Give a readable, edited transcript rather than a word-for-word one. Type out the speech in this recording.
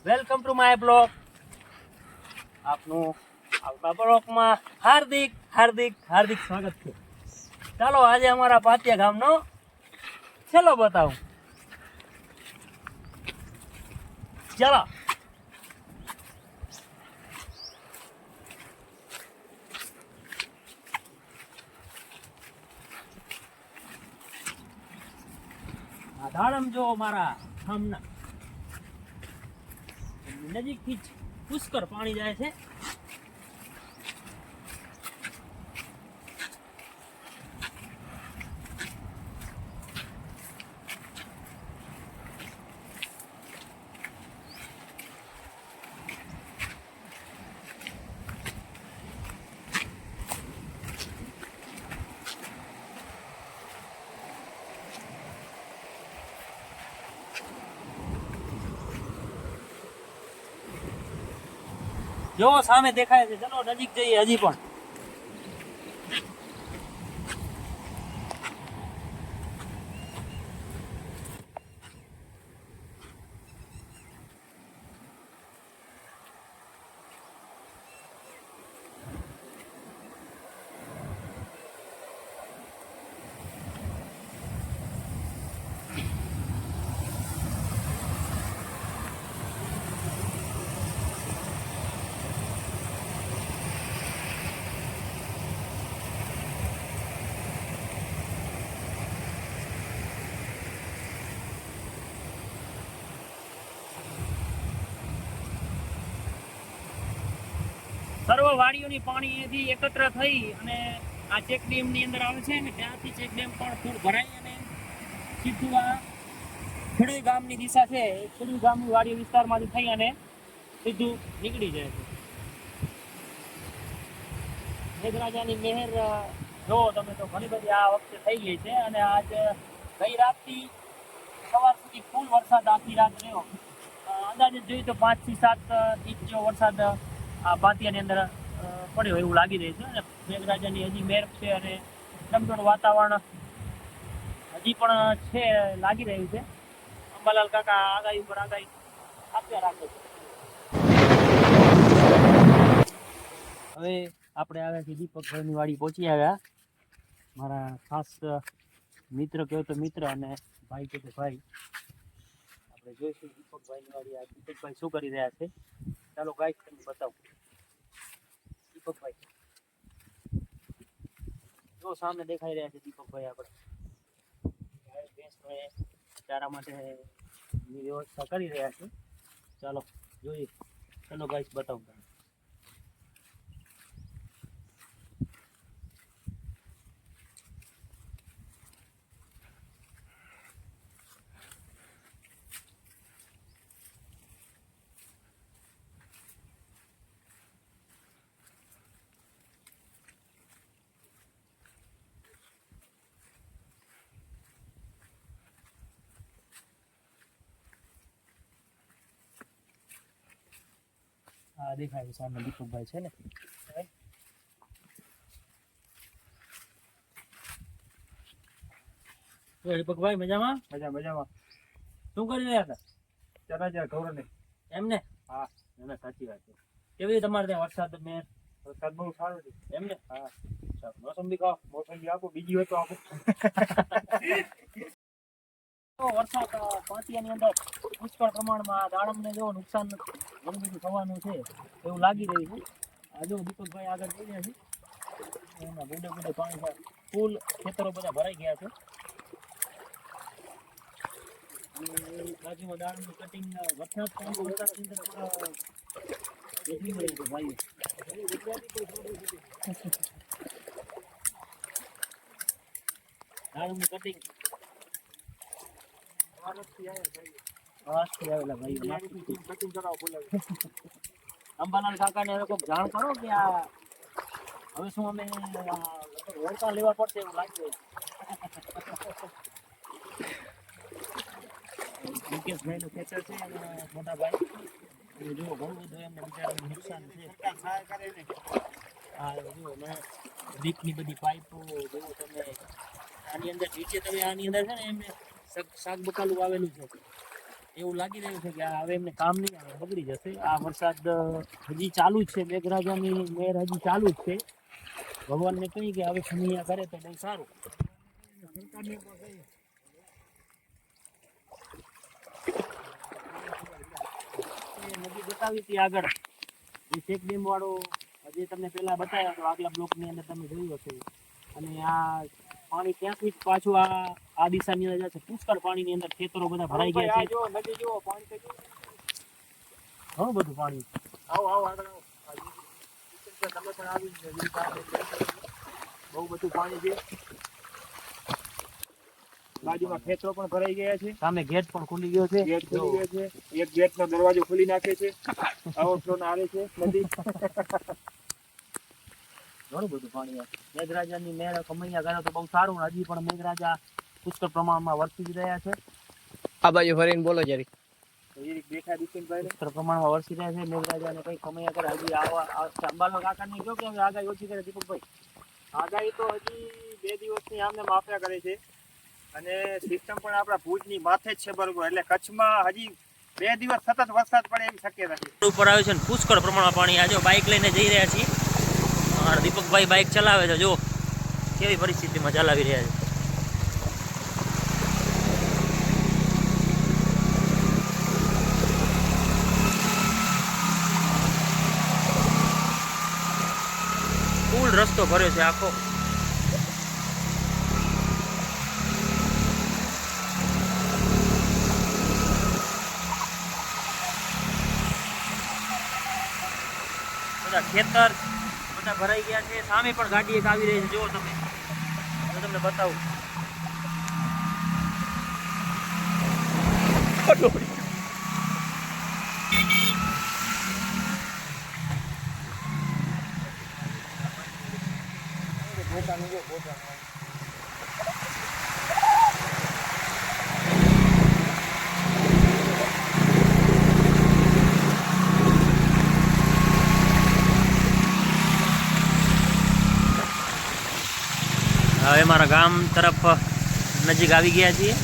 Welcome to my blog. આપનું આપણા બ્લોગમાં હાર્દિક હાર્દિક હાર્દિક સ્વાગત છે. ચાલો આજે અમારા પાતિયા ગામનો છેલ્લો બતાવું. ચાલો આ દાડમ જો મારા ગામના નજીકથી જ પુષ્કળ પાણી જાય છે. જો સામે દેખાય છે, ચલો નજીક જઈએ હજી પણ. સર્વ વાડીઓની પાણી અહીંથી એકત્ર થઈ અને આ ચેક ડેમ ની અંદર આવે છે ને ત્યાંથી ચેક ડેમ પણ ફૂલ ભરાઈ અને સીધું આ ખેડૂત ગામની દિશા છે, ખેડૂત ગામની વાડી વિસ્તારમાંથી થઈ અને સીધું નીકળી જાય છે. મેઘરાજાની મહેર જો તમે તો ઘણી બધી આ વખતે થઈ ગઈ છે અને આજ ગઈ રાતથી સવાર સુધી ફૂલ વરસાદ આખી રાત રહ્યો. અંદાજે જોઈએ તો 5 થી 7 ઇંચ જેવો વરસાદ આ પાતિયાની અંદર પડ્યો એવું લાગી રહ્યું છે અને મેઘરાજાની હજી મહેર છે અને ડમડોળ વાતાવરણ હજી પણ છે, લાગી રહ્યું છે. અંબાલાલ કાકા આગાહી ઉપર આગાહી આપ્યા રાખે છે. હવે આપણે આવ્યા છીએ દીપકભાઈની વાડી પહોંચી આવ્યા. મારા ખાસ મિત્ર કહો તો મિત્ર અને ભાઈ કહો તો ભાઈ. આપણે જોઈશું દીપકભાઈની વાડી. આ દીપકભાઈ શું કરી રહ્યા છે, ચાલો ગાઈસ તમને બતાવું. દીપકભાઈ જો સામે દેખાઈ રહ્યા છે દીપકભાઈ આપણે ભેંસને ચારા માટેની વ્યવસ્થા કરી રહ્યા છે. ચાલો જોઈએ, ચાલો ગાઈસ બતાવું. આ દેખાય સામે દીપકભાઈ છે ને. દીપકભાઈ મજામાં? મજામાં. શું કરી રહ્યા હતા? ચરા ઢોરને એમને? હા એને સાચી વાત છે. કેવી તમારે ત્યાં વરસાદ મેં? વરસાદ બહુ સારો છે એમને? હા. મોસંબી ખાઓ, મોસંબી આપો, બીજી હોય તો આપો. વરસાદ પાતિયાની અંદર પુષ્કળ પ્રમાણમાં દાડમને જો નુકસાન ઘણું બધું થવાનું છે એવું લાગી રહ્યું છે. આ જો દીપકભાઈ આગળ જઈ રહ્યા છે, એના ગુડે ગુડે પાણી ફૂલ ખેતરો બધા ભરાઈ ગયા છે. બાજુમાં દાડમનું કટિંગ વરસાદ વરસાદની અંદર દેખી રહ્યું છે ભાઈ. દાડમનું કટિંગ અંબાલાલ કાકા ને કોઈક જાણ કરો કે આ હવે શું અમે વળતા લેવા પડશે એવું લાગે. મુકેશભાઈ નું ખેતર છે અને મોટા ભાઈ જુઓ ઘણું બધું એમને બિચારાનું નુકસાન છે. હા જુઓ દીપની બધી પાઇપો જુઓ તમે આની અંદર નીચે તમે આની અંદર છે ને એમને શાક બકાલું આવેલું છે એવું લાગી રહ્યું છે કે આ હવે એમને કામ નહીં આવે, બગડી જશે. આ વરસાદ હજી ચાલુ જ છે, મેઘરાજાની મહેર હજી ચાલુ જ છે. ભગવાનને કહી કે હવે ખમીયા કરે તો બહુ સારું. સરકારને પણ કહીએ. નદી બતાવી હતી આગળ જે ચેક ડેમ વાળો, જે તમને પહેલા બતાવ્યા તો આગલા બ્લોકની અંદર તમે જોયું હશે. અને આ પાણી ત્યાંથી જ પાછું આ દિશાની અંદર છે. પુષ્કળ પાણીની અંદર ખેતરો બધા ભરાઈ ગયા છે. નદી જુઓ, પાણી ઘણું બધું પાણી. આવો આગળ આવો. તમે પણ આવી બહુ બધું પાણી છે. બાજુમાં ખેતરો પણ ભરાઈ ગયા છે. સામે ગેટ પણ ખુલી ગયો છે. ગેટ ખુલી ગયો છે. એક ગેટનો દરવાજો ખોલી નાખે છે. ઓવરફ્લો આવે છે નદી. ઘણું બધું પાણી. મેઘરાજાની મહેર ખમૈયા કરે તો બહુ સારું. હજી પણ મેઘરાજા પુષ્કળ પ્રમાણમાં વરસી જ રહ્યા છે. આ બાજુ ફરીને બોલો જરી. દેખાય દિશનભાઈ પુષ્કળ પ્રમાણમાં વરસી રહ્યા છે. મેઘરાજાને કઈ ખમૈયા કરે હજી અંબાલાલ કાકાને કહો કે આગાહી ઓછી કરે. દીપકભાઈ, આગાહી તો હજી 2 દિવસની આમને માફિયા કરે છે અને સિસ્ટમ પણ આપણા ભુજની માથે જ છે, બરોબર. એટલે કચ્છમાં હજી 2 દિવસ સતત વરસાદ પડે એવી શક્યતા છે. ઉપર આવ્યું છે ને પુષ્કળ પ્રમાણમાં પાણી. આજે બાઇક લઈને જઈ રહ્યા છીએ. દીપકભાઈ બાઇક ચલાવે છે, જો કેવી પરિસ્થિતિમાં ચલાવી રહ્યા છે. ફૂલ રસ્તો ભર્યો છે આખો. બધા ખેતર બધા ભરાઈ ગયા છે. સામે પણ ગાડી એક આવી રહી છે, જુઓ તમે. હું તમને બતાવું. હવે મારા ગામ તરફ નજીક આવી ગયા છીએ.